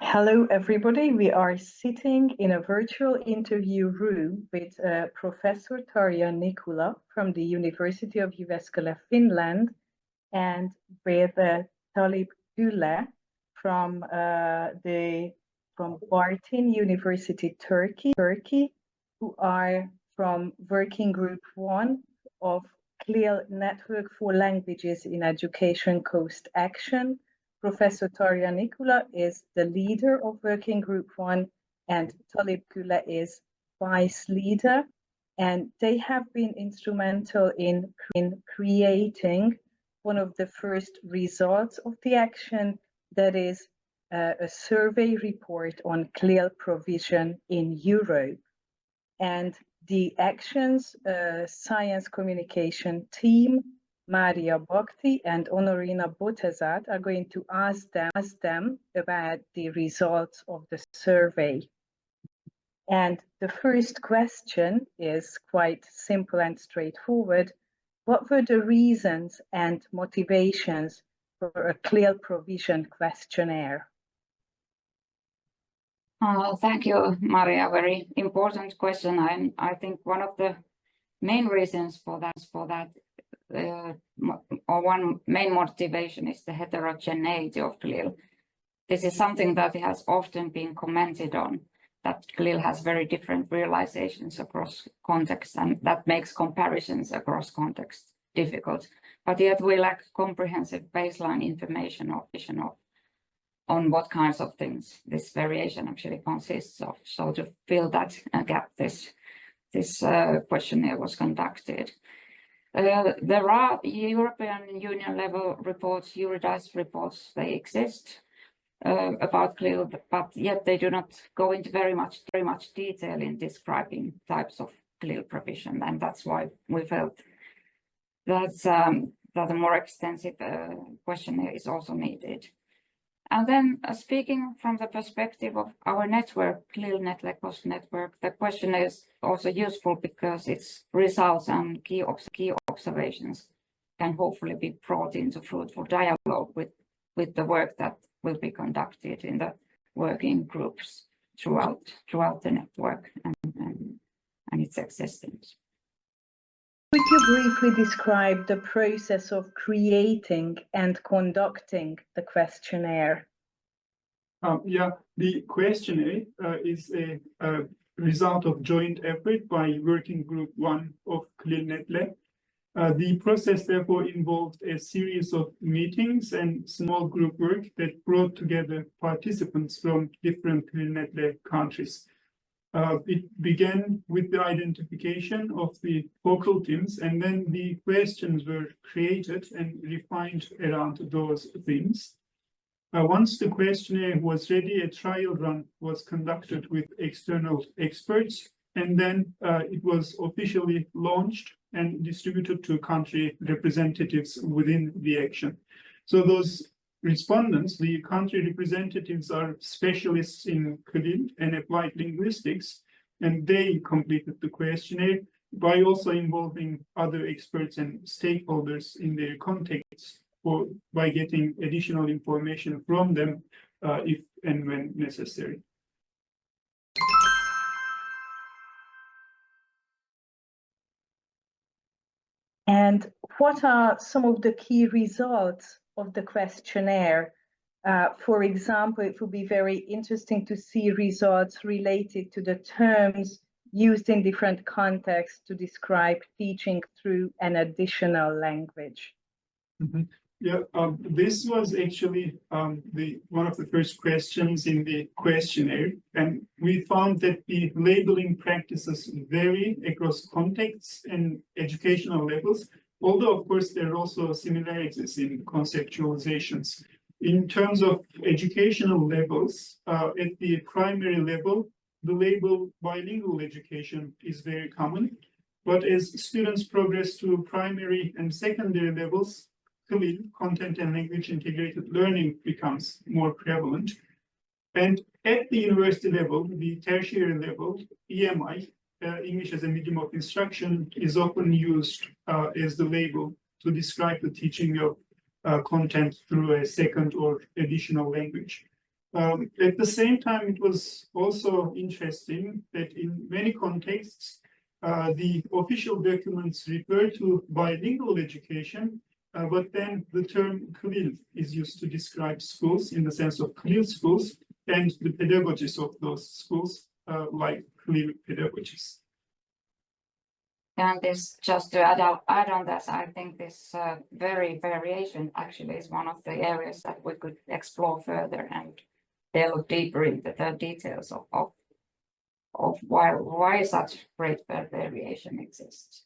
Hello, everybody. We are sitting in a virtual interview room with Professor Tarja Nikula from the University of Jyväskylä, Finland, and with Talip Gülle from Bartın University, Turkey, who are from Working Group 1 of CLIL Network for Languages in Education Coast Action. Professor Tarja Nikula is the leader of Working Group 1 and Talip Gülle is vice leader. And they have been instrumental in creating one of the first results of the action, that is a survey report on CLIL provision in Europe. And the action's science communication team, Maria Bhakti and Honorina Botezat, are going to ask them about the results of the survey. And the first question is quite simple and straightforward. What were the reasons and motivations for a CLIL provision questionnaire? Thank you, Maria. Very important question. I think one of the main reasons for that or one main motivation is the heterogeneity of CLIL. This is something that has often been commented on, that CLIL has very different realizations across contexts, and that makes comparisons across contexts difficult. But yet we lack comprehensive baseline information on what kinds of things this variation actually consists of. So to fill that gap, this questionnaire was conducted. There are European Union level reports, Eurydice reports, they exist about CLIL, but yet they do not go into very much detail in describing types of CLIL provision, and that's why we felt that a more extensive questionnaire is also needed. And then speaking from the perspective of our network, CLILnetLE cost network, the questionnaire is also useful because its results and key observations can hopefully be brought into fruitful dialogue with the work that will be conducted in the working groups throughout the network and its existence. Could you briefly describe the process of creating and conducting the questionnaire? The questionnaire is a result of joint effort by Working Group 1 of CLILnetLE. The process therefore involved a series of meetings and small group work that brought together participants from different CLILnetLE countries. It began with the identification of the focal themes, and then the questions were created and refined around those themes. Once the questionnaire was ready, a trial run was conducted with external experts, and then it was officially launched and distributed to country representatives within the action. So those respondents, the country representatives, are specialists in CLIL and applied linguistics, and they completed the questionnaire by also involving other experts and stakeholders in their context, or by getting additional information from them if and when necessary. And what are some of the key results of the questionnaire? For example, it would be very interesting to see results related to the terms used in different contexts to describe teaching through an additional language. Mm-hmm. This was actually one of the first questions in the questionnaire, and we found that the labeling practices vary across contexts and educational levels, although of course there are also similarities in conceptualizations. In terms of educational levels, at the primary level, the label bilingual education is very common, but as students progress to primary and secondary levels, CLIL, content and language integrated learning, becomes more prevalent. And at the university level, the tertiary level, EMI, English as a medium of instruction, is often used as the label to describe the teaching of content through a second or additional language. At the same time, it was also interesting that in many contexts, the official documents refer to bilingual education, but then the term CLIL is used to describe schools in the sense of CLIL schools and the pedagogies of those schools, like CLIL pedagogies. And this, just to add on that, I think this very variation actually is one of the areas that we could explore further and delve deeper into the details of why such great variation exists.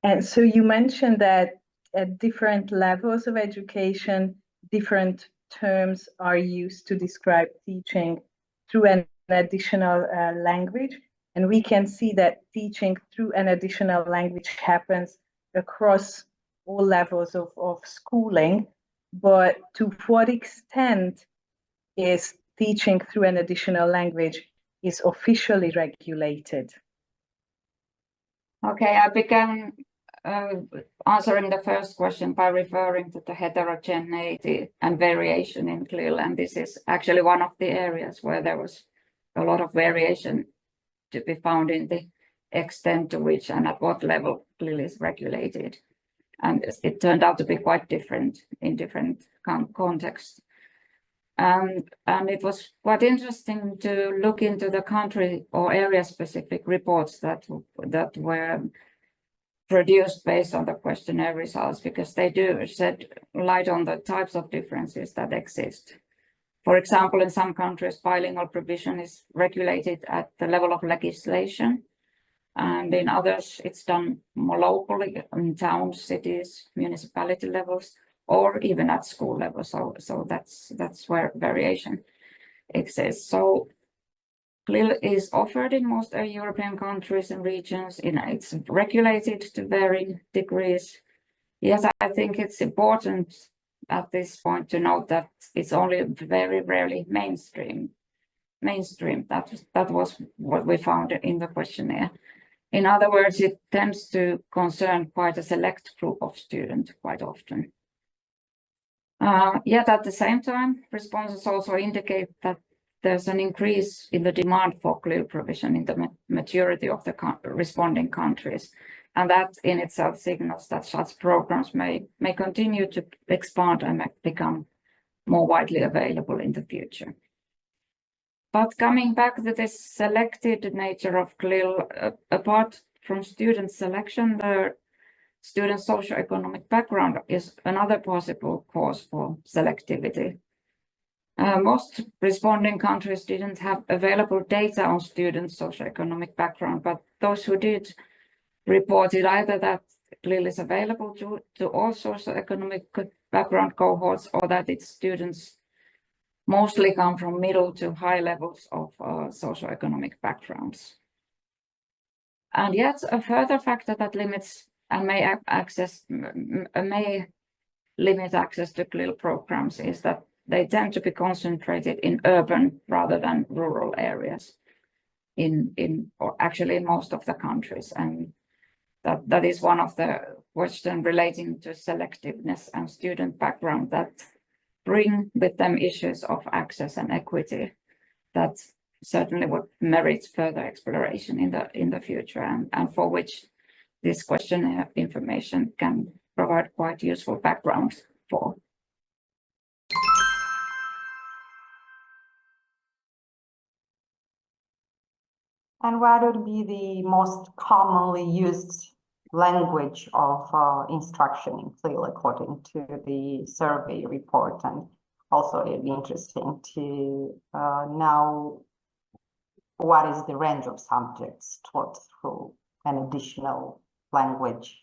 And so you mentioned that at different levels of education, different terms are used to describe teaching through an additional language. And we can see that teaching through an additional language happens across all levels of schooling. But to what extent is teaching through an additional language is officially regulated? Okay, I began answering the first question by referring to the heterogeneity and variation in CLIL, and this is actually one of the areas where there was a lot of variation to be found in the extent to which and at what level CLIL is regulated. And it turned out to be quite different in different contexts. And it was quite interesting to look into the country or area-specific reports that were produced based on the questionnaire results, because they do shed light on the types of differences that exist. For example, in some countries, bilingual provision is regulated at the level of legislation, and in others, it's done more locally in towns, cities, municipality levels, or even at school level. So that's where variation exists. So CLIL is offered in most European countries and regions. It's regulated to varying degrees. Yes, I think it's important at this point to note that it's only very rarely mainstream. That was what we found in the questionnaire. In other words, it tends to concern quite a select group of students quite often. Yet at the same time, responses also indicate that there's an increase in the demand for CLIL provision in the majority of the responding countries. And that in itself signals that such programs may continue to expand and become more widely available in the future. But coming back to this selected nature of CLIL, apart from student selection, the student socioeconomic background is another possible cause for selectivity. Most responding countries didn't have available data on students' socioeconomic background, but those who did reported either that CLIL is available to all socioeconomic background cohorts, or that its students mostly come from middle to high levels of socioeconomic backgrounds. And yet a further factor that limits and may limit access to CLIL programs is that they tend to be concentrated in urban rather than rural areas or actually in most of the countries. And that is one of the questions relating to selectiveness and student background that bring with them issues of access and equity that certainly would merit further exploration in the future, and for which this questionnaire information can provide quite useful background for. And what would be the most commonly used language of instruction in CLIL according to the survey report? And also it'd be interesting to know what is the range of subjects taught through an additional language.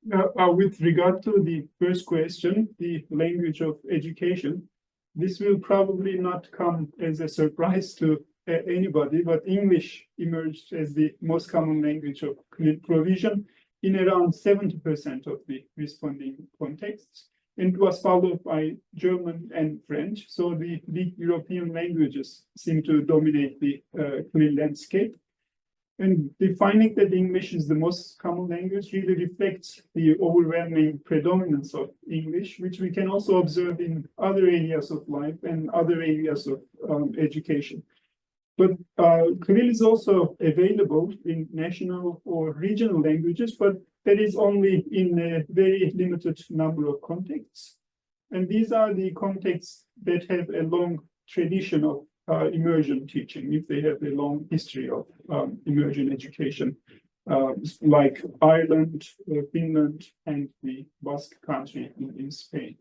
With regard to the first question, the language of education, this will probably not come as a surprise to anybody, but English emerged as the most common language of CLIL provision in around 70% of the responding contexts. And it was followed by German and French. So the big European languages seem to dominate the CLIL landscape. And the finding that English is the most common language really reflects the overwhelming predominance of English, which we can also observe in other areas of life and other areas of education. But CLIL is also available in national or regional languages, but that is only in a very limited number of contexts. And these are the contexts that have a long tradition of immersion teaching, if they have a long history of immersion education, like Ireland, Finland, and the Basque country in Spain.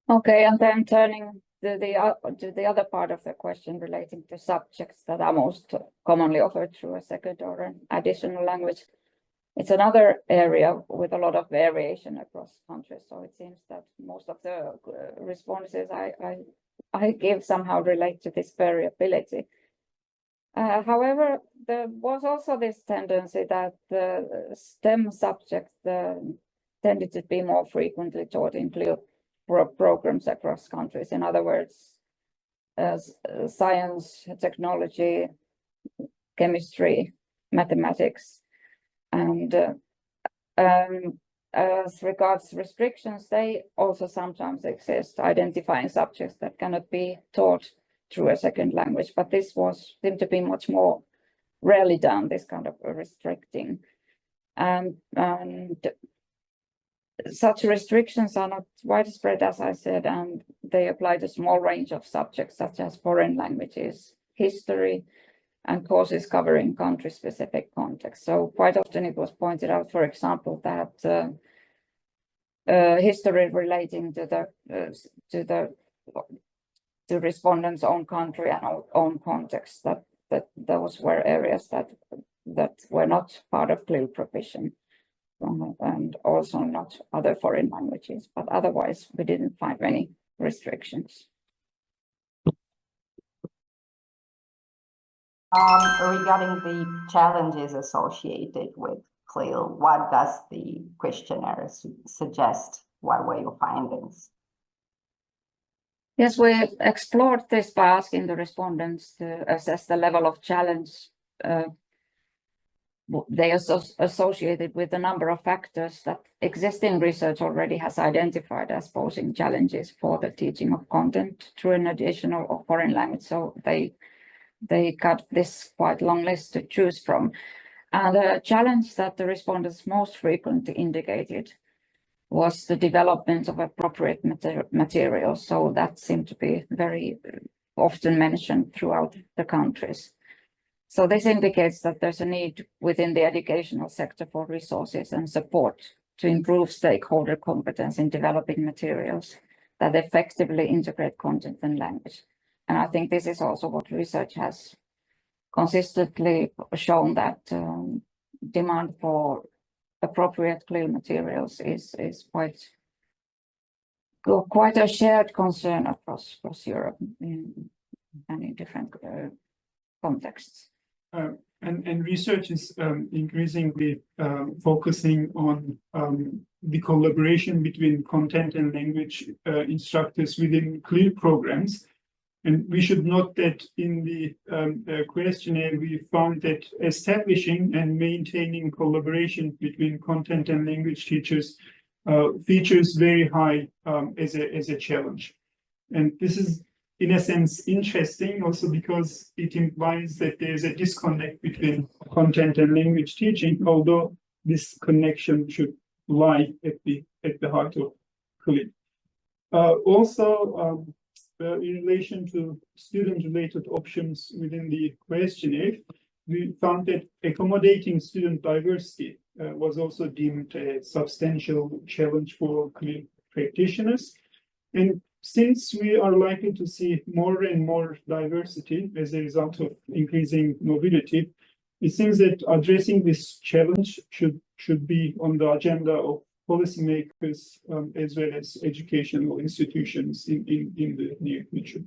Okay, and then turning to the other part of the question relating to subjects that are most commonly offered through a second or an additional language. It's another area with a lot of variation across countries. So it seems that most of the responses I give somehow relate to this variability. However, there was also this tendency that the STEM subjects tended to be more frequently taught in CLIL programs across countries. In other words, science, technology, chemistry, mathematics, and as regards restrictions, they also sometimes exist, identifying subjects that cannot be taught through a second language. But this seemed to be much more rarely done, this kind of restricting. And such restrictions are not widespread, as I said, and they apply to a small range of subjects such as foreign languages, history, and courses covering country-specific contexts. So quite often it was pointed out, for example, that history relating to the respondents' own country and own context, that those were areas that were not part of CLIL provision, and also not other foreign languages. But otherwise, we didn't find any restrictions. Regarding the challenges associated with CLIL, what does the questionnaire suggest? What were your findings? Yes, we explored this by asking the respondents to assess the level of challenge they associated with a number of factors that existing research already has identified as posing challenges for the teaching of content through an additional or foreign language. So they got this quite long list to choose from. And the challenge that the respondents most frequently indicated was the development of appropriate materials. So that seemed to be very often mentioned throughout the countries. So this indicates that there's a need within the educational sector for resources and support to improve stakeholder competence in developing materials that effectively integrate content and language. And I think this is also what research has consistently shown, that demand for appropriate CLIL materials is quite a shared concern across Europe and in different contexts. And research is increasingly focusing on the collaboration between content and language instructors within CLIL programs. And we should note that in the questionnaire, we found that establishing and maintaining collaboration between content and language teachers features very high as a challenge. And this is, in a sense, interesting also because it implies that there's a disconnect between content and language teaching, although this connection should lie at the heart of CLIL. Also, in relation to student-related options within the questionnaire, we found that accommodating student diversity was also deemed a substantial challenge for CLIL practitioners. And since we are likely to see more and more diversity as a result of increasing mobility, it seems that addressing this challenge should be on the agenda of policymakers as well as educational institutions in the near future.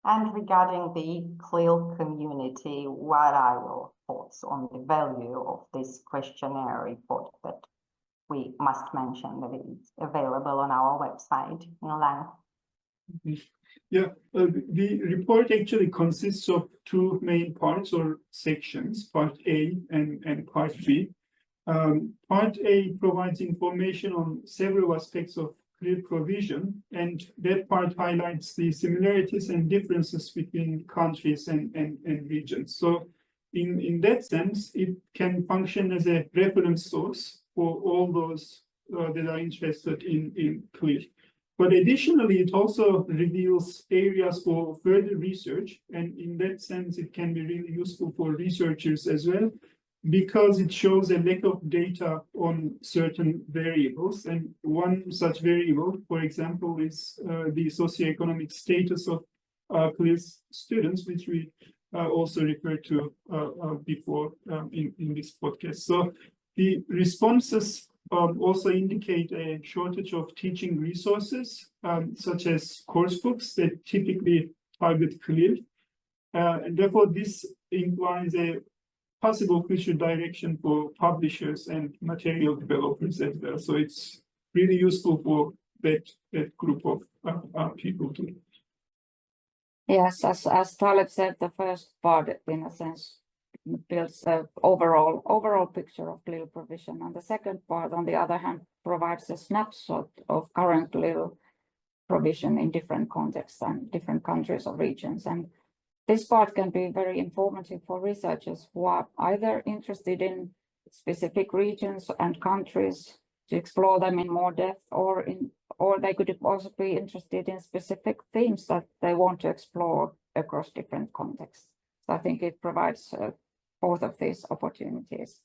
And regarding the CLIL community, what are your thoughts on the value of this questionnaire report that we must mention that it's available on our website in length. Yeah, the report actually consists of two main parts or sections, part A and part B. Part A provides information on several aspects of CLIL provision, and that part highlights the similarities and differences between countries and regions. So in that sense, it can function as a reference source for all those that are interested in CLIL. But additionally, it also reveals areas for further research, and in that sense, it can be really useful for researchers as well, because it shows a lack of data on certain variables. And one such variable, for example, is the socioeconomic status of CLIL students, which we also referred to before in this podcast. So the responses also indicate a shortage of teaching resources, such as course books that typically target CLIL. And therefore, this implies a possible future direction for publishers and material developers as well. So it's really useful for that group of people too. Yes, as Talip said, the first part, in a sense, builds the overall picture of CLIL provision, and the second part, on the other hand, provides a snapshot of current CLIL provision in different contexts and different countries or regions. And this part can be very informative for researchers who are either interested in specific regions and countries to explore them in more depth, or they could also be interested in specific themes that they want to explore across different contexts. So I think it provides both of these opportunities.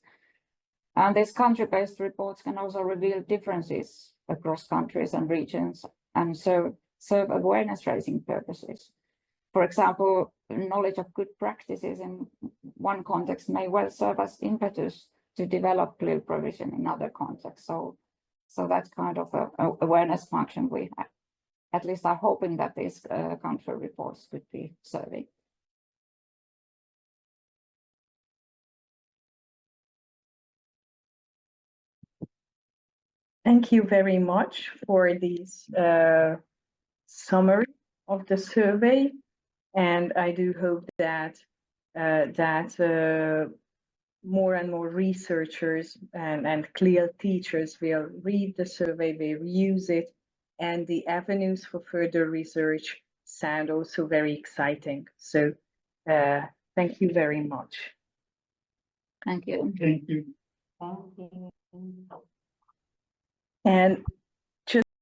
And these country-based reports can also reveal differences across countries and regions, and so serve awareness-raising purposes. For example, knowledge of good practices in one context may well serve as impetus to develop CLIL provision in other contexts. So that's kind of a awareness function we have. At least I'm hoping that these country reports could be serving. Thank you very much for this summary of the survey, and I do hope that more and more researchers and CLIL teachers will read the survey, will use it, and the avenues for further research sound also very exciting. So thank you very much. Thank you. Thank you. Thank you. And